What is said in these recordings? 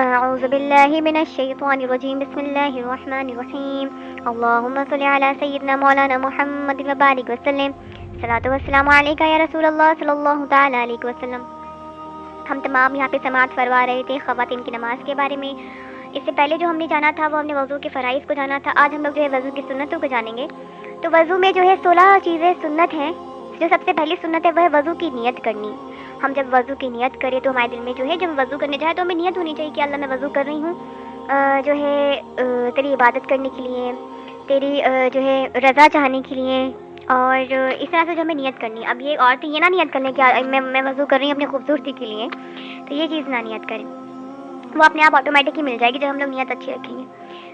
اعوذ باللہ من الشیطان الرجیم بسم اللہ الرحمن الرحیم اللہم صلی علی سیدنا مولانا محمد وبارک وسلم صلاۃ والسلام علیکہ یا رسول اللہ صلی اللہ تعالی علیہ وسلم۔ ہم تمام یہاں پہ سماعت فرما رہے تھے خواتین کی نماز کے بارے میں۔ اس سے پہلے جو ہم نے جانا تھا وہ ہم نے وضو کے فرائض کو جانا تھا۔ آج ہم لوگ جو ہے وضو کی سنتوں کو جانیں گے۔ تو وضو میں جو ہے 16 چیزیں سنت ہیں۔ جو سب سے پہلی سنت ہے وہ ہے وضو کی نیت کرنی۔ ہم جب وضو کی نیت کریں تو ہمارے دل میں جو ہے جب وضو کرنے جائے تو ہمیں نیت ہونی چاہیے کہ اللہ میں وضو کر رہی ہوں جو ہے تیری عبادت کرنے کے لیے، تیری جو ہے رضا چاہنے کے لیے، اور اس طرح سے جو ہمیں نیت کرنی ہے۔ اب یہ عورتیں یہ نہ نیت کرنے کہ میں وضو کر رہی ہوں اپنی خوبصورتی کے لیے، تو یہ چیز نہ نیت کریں، وہ اپنے آپ آٹومیٹک ہی مل جائے گی جب ہم لوگ نیت اچھی رکھیں گے۔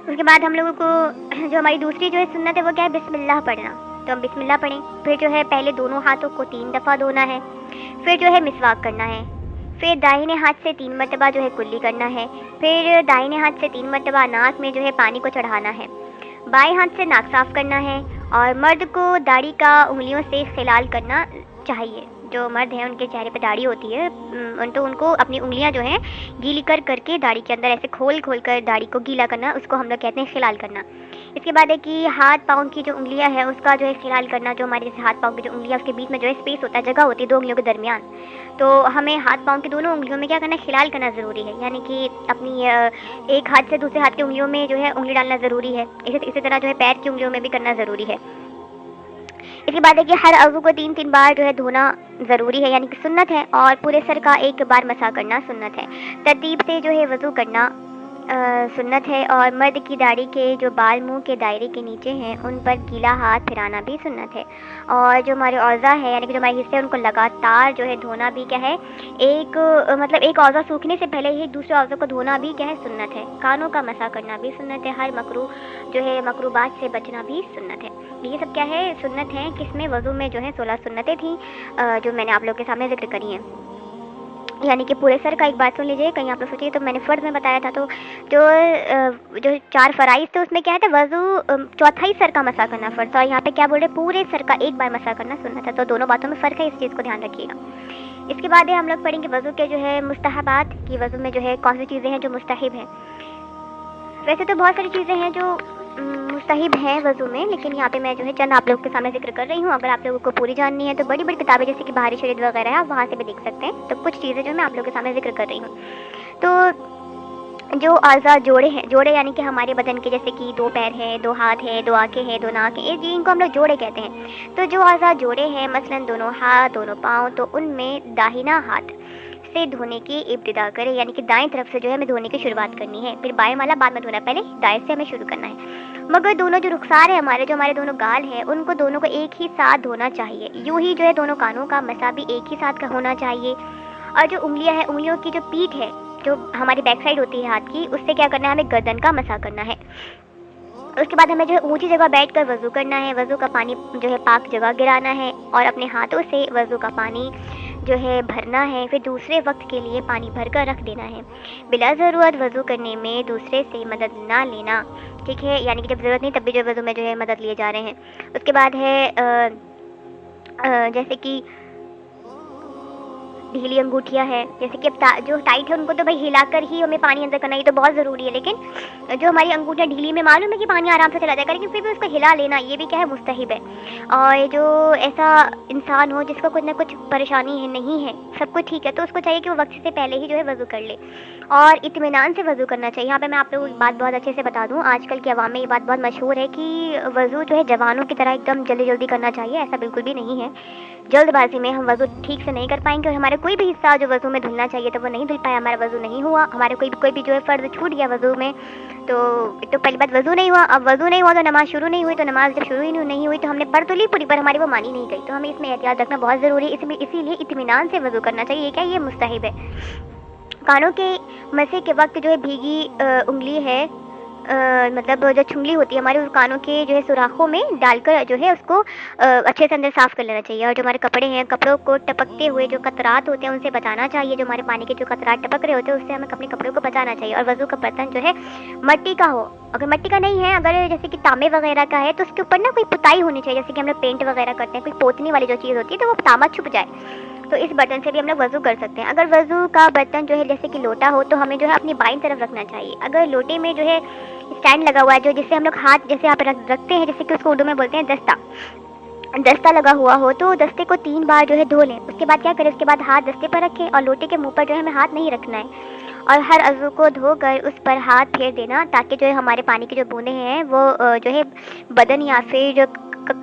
اس کے بعد ہم لوگوں کو جو ہماری دوسری جو ہے سنت ہے وہ کیا ہے، بسم اللہ پڑھنا۔ تو ہم بسم اللہ پڑھیں، پھر جو ہے پہلے دونوں ہاتھوں کو 3 دفعہ دھونا ہے، پھر جو ہے مسواک کرنا ہے، پھر دائیں ہاتھ سے 3 مرتبہ جو ہے کلی کرنا ہے، پھر دائیں ہاتھ سے 3 مرتبہ ناک میں جو ہے پانی کو چڑھانا ہے، بائیں ہاتھ سے ناک صاف کرنا ہے، اور مرد کو داڑھی کا انگلیوں سے خلال کرنا چاہیے۔ جو مرد ہیں ان کے چہرے پہ داڑھی ہوتی ہے تو ان کو اپنی انگلیاں جو ہیں گیلی کر کر کے داڑھی کے اندر ایسے کھول کھول کر داڑھی کو گیلا کرنا، اس کو ہم لوگ کہتے ہیں خلال کرنا۔ اس کے بعد ہے کہ ہاتھ پاؤں کی جو انگلیاں ہیں اس کا جو ہے خلال کرنا، جو ہمارے جیسے ہاتھ پاؤں کی جو انگلیاں اس کے بیچ میں جو ہے اسپیس ہوتا ہے، جگہ ہوتی ہے 2 انگلیوں کے درمیان، تو ہمیں ہاتھ پاؤں کی دونوں انگلیوں میں کیا کرنا ہے، خلال کرنا ضروری ہے، یعنی کہ اپنی ایک ہاتھ سے دوسرے ہاتھ کی انگلیوں میں جو ہے انگلی ڈالنا ضروری ہے، اسی طرح جو ہے پیر کی انگلیوں میں بھی کرنا ضروری ہے۔ اس کے بعد ہے کہ ہر عضو کو 3 بار جو ہے دھونا ضروری ہے، یعنی کہ سنت ہے، اور پورے سر کا 1 بار مسح کرنا سنت ہے۔ ترتیب سے جو ہے وضو کرنا سنت ہے، اور مرد کی داڑھی کے جو بال منہ کے دائرے کے نیچے ہیں ان پر گیلا ہاتھ پھرانا بھی سنت ہے، اور جو ہمارے اعضاء ہے یعنی کہ جو ہمارے حصے ہیں ان کو لگاتار جو ہے دھونا بھی کیا ہے، ایک عضو سوکھنے سے پہلے ہی دوسرے عضو کو دھونا بھی کیا ہے، سنت ہے۔ کانوں کا مسح کرنا بھی سنت ہے، ہر مکروہ جو ہے مکروبات سے بچنا بھی سنت ہے۔ یہ سب کیا ہے، سنت ہیں، کس میں، وضو میں جو ہے 16 سنتیں تھیں جو میں نے آپ لوگوں کے سامنے ذکر کری ہیں۔ یعنی کہ پورے سر کا ایک بات سن لیجئے، کہیں آپ لوگ سوچیے تو میں نے فرض میں بتایا تھا، تو جو 4 فرائض تھے اس میں کیا ہے، وضو چوتھائی سر کا مسح کرنا فرض، اور یہاں پہ کیا بول رہے، پورے سر کا 1 بار مسح کرنا سنت ہے، تو دونوں باتوں میں فرق ہے، اس چیز کو دھیان رکھیے گا۔ اس کے بعد ہم لوگ پڑھیں گے وضو کے جو ہے مستحبات کی، وضو میں جو ہے کون سی چیزیں ہیں جو مستحب ہیں۔ ویسے تو بہت ساری چیزیں ہیں جو مستحب ہیں وضو میں، لیکن یہاں پہ میں جو ہے چند آپ لوگوں کے سامنے ذکر کر رہی ہوں۔ اگر آپ لوگوں کو پوری جاننی ہے تو بڑی بڑی کتابیں جیسے کہ بہاری شریعت وغیرہ ہے، آپ وہاں سے بھی دیکھ سکتے ہیں۔ تو کچھ چیزیں جو میں آپ لوگوں کے سامنے ذکر کر رہی ہوں۔ تو جو اعضاء جوڑے ہیں، جوڑے یعنی کہ ہمارے بدن کے جیسے کہ 2 پیر ہیں، 2 ہاتھ ہیں، 2 آنکھیں ہیں، 2 ناک ہیں، ان کو ہم لوگ جوڑے کہتے ہیں۔ تو جو اعضاء جوڑے ہیں مثلاً دونوں ہاتھ، دونوں پاؤں، تو ان میں داہنا ہاتھ سے دھونے کی ابتدا کرے، یعنی کہ دائیں طرف سے جو ہے ہمیں دھونے کی شروعات کرنی ہے، پھر بائیں والا بعد میں دھونا، پہلے دائیں سے ہمیں شروع کرنا ہے۔ مگر دونوں جو رخسار ہے ہمارے دونوں گال ہیں ان کو دونوں کو ایک ہی ساتھ دھونا چاہیے، یوں ہی جو ہے دونوں کانوں کا مسح بھی ایک ہی ساتھ کا ہونا چاہیے۔ اور جو انگلیاں ہیں، انگلیوں کی جو پیٹھ ہے جو ہماری بیک سائڈ ہوتی ہے ہاتھ کی، اس سے کیا کرنا ہے، ہمیں گردن کا مسح کرنا ہے۔ اس کے بعد ہمیں جو ہے اونچی جگہ بیٹھ کر وضو کرنا ہے، وضو کا پانی جو ہے پاک جگہ گرانا ہے، اور اپنے ہاتھوں سے وضو کا پانی جو ہے بھرنا ہے، پھر دوسرے وقت کے لیے پانی بھر کر رکھ دینا ہے۔ بلا ضرورت وضو کرنے میں دوسرے سے مدد نہ لینا، ٹھیک ہے، یعنی کہ جب ضرورت نہیں تب بھی جو وضو میں جو ہے مدد لیے جا رہے ہیں۔ اس کے بعد ہے جیسے کہ ڈھیلی انگوٹھیاں ہے، جیسے کہ اب جو ٹائٹ ہے ان کو تو بھائی ہلا کر ہی ہمیں پانی اندر کرنا، یہ تو بہت ضروری ہے، لیکن جو ہماری انگوٹھیاں ڈھیلی میں معلوم ہے کہ پانی آرام سے چلا جائے گا، لیکن پھر بھی اس کو ہلا لینا یہ بھی کیا ہے، مستحب ہے۔ اور جو ایسا انسان ہو جس کو کچھ نہ کچھ پریشانی ہے، نہیں ہے، سب کچھ ٹھیک ہے، تو اس کو چاہیے کہ وہ وقت سے پہلے ہی جو ہے وضو کر لے، اور اطمینان سے وضو کرنا چاہیے۔ یہاں پہ میں آپ لوگوں کو بات بہت اچھے سے بتا دوں، آج کل کی عوام میں یہ بات بہت مشہور ہے کہ وضو جو ہے جوانوں کی طرح ایک دم جلدی جلدی کرنا چاہیے، ایسا بالکل بھی نہیں ہے۔ جلد بازی میں ہم وضو ٹھیک سے نہیں کر پائیں گے، اور ہمارے کوئی بھی حصہ جو وضو میں دھلنا چاہیے تو وہ نہیں دھل پایا، ہمارا وضو نہیں ہوا، ہمارے کوئی بھی جو ہے فرض چھوٹ گیا وضو میں، تو پہلی بات وضو نہیں ہوا، اب وضو نہیں ہوا تو نماز شروع نہیں ہوئی، تو نماز جب شروع ہی نہیں ہوئی تو ہم نے پڑھ تو لی پوری پر ہماری وہ مانی نہیں گئی، تو ہمیں اس میں احتیاط رکھنا بہت ضروری ہے، اسی لیے اطمینان سے وضو کرنا چاہیے، یہ کیا، یہ مستحب ہے۔ کانوں کے مسح کے وقت جو ہے بھیگی انگلی ہے مطلب جو چنگلی ہوتی ہے ہمارے، اس کانوں کے جو ہے سوراخوں میں ڈال کر جو ہے اس کو اچھے سے اندر صاف کر لینا چاہیے، اور جو ہمارے کپڑے ہیں، کپڑوں کو ٹپکتے ہوئے جو قطرات ہوتے ہیں ان سے بچانا چاہیے، جو ہمارے پانی کے جو قطرات ٹپک رہے ہوتے ہیں اس سے ہمیں اپنے کپڑوں کو بچانا چاہیے۔ اور وضو کا برتن جو ہے مٹی کا ہو، اگر مٹی کا نہیں ہے، اگر جیسے کہ تانبے وغیرہ کا ہے، تو اس کے اوپر نا کوئی پتائی ہونی چاہیے، جیسے کہ ہم لوگ پینٹ وغیرہ کرتے ہیں، کوئی پوتنی والی جو چیز ہوتی ہے تو وہ تانبا چھپ جائے، تو اس برتن سے بھی ہم لوگ وضو کر سکتے ہیں. اگر وضو کا برتن جو ہے جیسے کہ لوٹا ہو تو ہمیں جو ہے اپنی بائیں طرف رکھنا چاہیے. اگر لوٹے میں جو ہے اسٹینڈ لگا ہوا ہے جو جس سے ہم لوگ ہاتھ جیسے آپ رکھتے ہیں, جیسے کہ اس کو اردو میں بولتے ہیں دستہ لگا ہوا ہو, تو دستے کو 3 بار جو ہے دھو لیں. اس کے بعد کیا کریں, اس کے بعد ہاتھ دستے پر رکھیں اور لوٹے کے منہ پر جو ہے ہمیں ہاتھ نہیں رکھنا ہے, اور ہر عضو کو دھو کر اس پر ہاتھ پھیر دینا تاکہ جو ہے ہمارے پانی کی جو بوندیں ہیں وہ جو ہے بدن یا پھر جو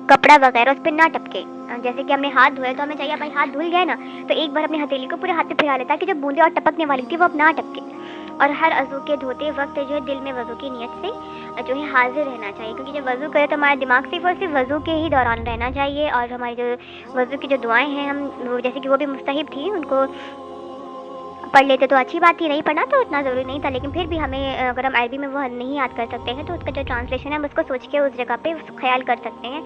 کپڑا وغیرہ اس پہ نہ ٹپکے. جیسے کہ ہم نے ہاتھ دھویا تو ہمیں چاہیے بھائی ہاتھ دھل گئے نا, تو ایک بار اپنی ہتھیلی کو پورے ہاتھ پہ پھیلا لے تاکہ جو بوندیں اور ٹپکنے والی تھی وہ اب نہ ٹپکے. اور ہر عضو کے دھوتے وقت جو ہے دل میں وضو کی نیت سے جو ہے حاضر رہنا چاہیے, کیونکہ جب وضو کرے تو ہمارا دماغ صرف اور صرف وضو کے ہی دوران رہنا چاہیے. اور ہماری جو وضو کی جو دعائیں ہیں ہم جیسے کہ وہ بھی مستحب تھی, ان کو پڑھ لیتے تو اچھی بات تھی, نہیں پڑھنا تو اتنا ضروری نہیں تھا, لیکن پھر بھی ہمیں اگر ہم عربی میں وہ نہیں یاد کر سکتے ہیں تو اس کا جو ٹرانسلیشن ہے ہم اس کو سوچ کے اس جگہ پہ خیال کر سکتے ہیں.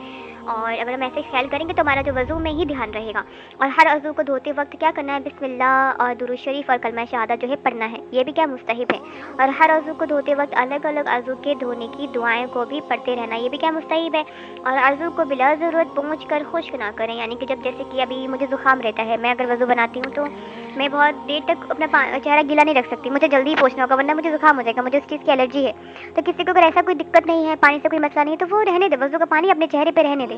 اور اگر ہم ایسے خیال کریں گے تو ہمارا جو وضو میں ہی دھیان رہے گا. اور ہر عضو کو دھوتے وقت کیا کرنا ہے, بسم اللہ اور درود شریف اور کلمہ شہادت جو ہے پڑھنا ہے, یہ بھی کیا مستحب ہے. اور ہر عضو کو دھوتے وقت الگ الگ عضو کے دھونے کی دعائیں کو بھی پڑھتے رہنا, یہ بھی کیا مستحب ہے. اور عضو کو بلا ضرورت پہنچ کر خشک نہ کریں, یعنی کہ جب جیسے کہ ابھی مجھے زکام رہتا ہے, میں اگر وضو بناتی ہوں تو میں بہت دیر تک اپنا چہرہ گیلا نہیں رکھ سکتی, مجھے جلدی پہنچنا ہوگا ورنہ مجھے زکام ہو جائے گا, مجھے اس چیز کی الرجی ہے. تو کسی کو اگر ایسا کوئی دقت نہیں ہے, پانی سے کوئی مسئلہ نہیں ہے, تو وہ رہنے دے, وضو کا پانی اپنے چہرے پہ رہنے دے.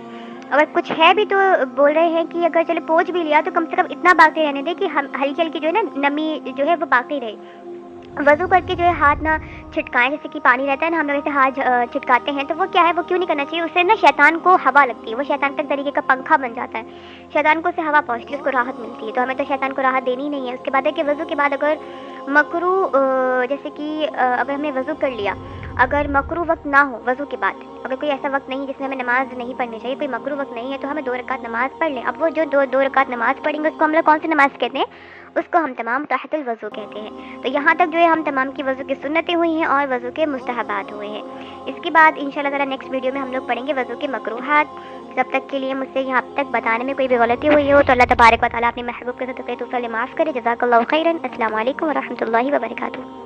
اگر کچھ ہے بھی تو بول رہے ہیں کہ اگر چلے پہنچ بھی لیا تو کم سے کم اتنا باقی رہنے دے کہ ہلکی ہلکی جو ہے نا نمی جو ہے وہ باقی رہے. وضو کر کے جو ہے ہاتھ نہ چھٹکائیں, جیسے کہ پانی رہتا ہے نا, ہم لوگ ایسے ہاتھ چھٹکاتے ہیں تو وہ کیا ہے, وہ کیوں نہیں کرنا چاہیے, اس سے نا شیطان کو ہوا لگتی ہے, وہ شیطان کا طریقے کا پنکھا بن جاتا ہے, شیطان کو اس سے ہوا پہنچتی ہے, اس کو راحت ملتی ہے. تو ہمیں تو شیطان کو راحت دینی نہیں ہے. اس کے بعد ہے کہ وضو کے بعد اگر مکروہ جیسے کہ اگر ہم نے وضو کر لیا, اگر مکروہ وقت نہ ہو وضو کے بعد, اگر کوئی ایسا وقت نہیں جس میں ہمیں نماز نہیں پڑھنی چاہیے, کوئی مکروہ وقت نہیں ہے, تو ہمیں 2 رکعت نماز پڑھ لیں. اب وہ جو دو رکعت نماز پڑھیں گے اس کو ہم لوگ کون سی نماز کہتے ہیں, اس کو ہم تمام تحت الوضو کہتے ہیں. تو یہاں تک جو ہے ہم تمام کی وضو کی سنتیں ہوئی ہیں اور وضو کے مستحبات ہوئے ہیں. اس کے بعد انشاءاللہ تعالی نیکسٹ ویڈیو میں ہم لوگ پڑھیں گے وضو کے مکروہات. جب تک کے لیے مجھ سے یہاں تک بتانے میں کوئی بھی غلطی ہوئی ہو تو اللہ تبارک و تعالیٰ اپنے محبوب کے صدقے تو معاف کرے. جزاک اللہ خیرا. السلام علیکم ورحمۃ اللہ وبرکاتہ.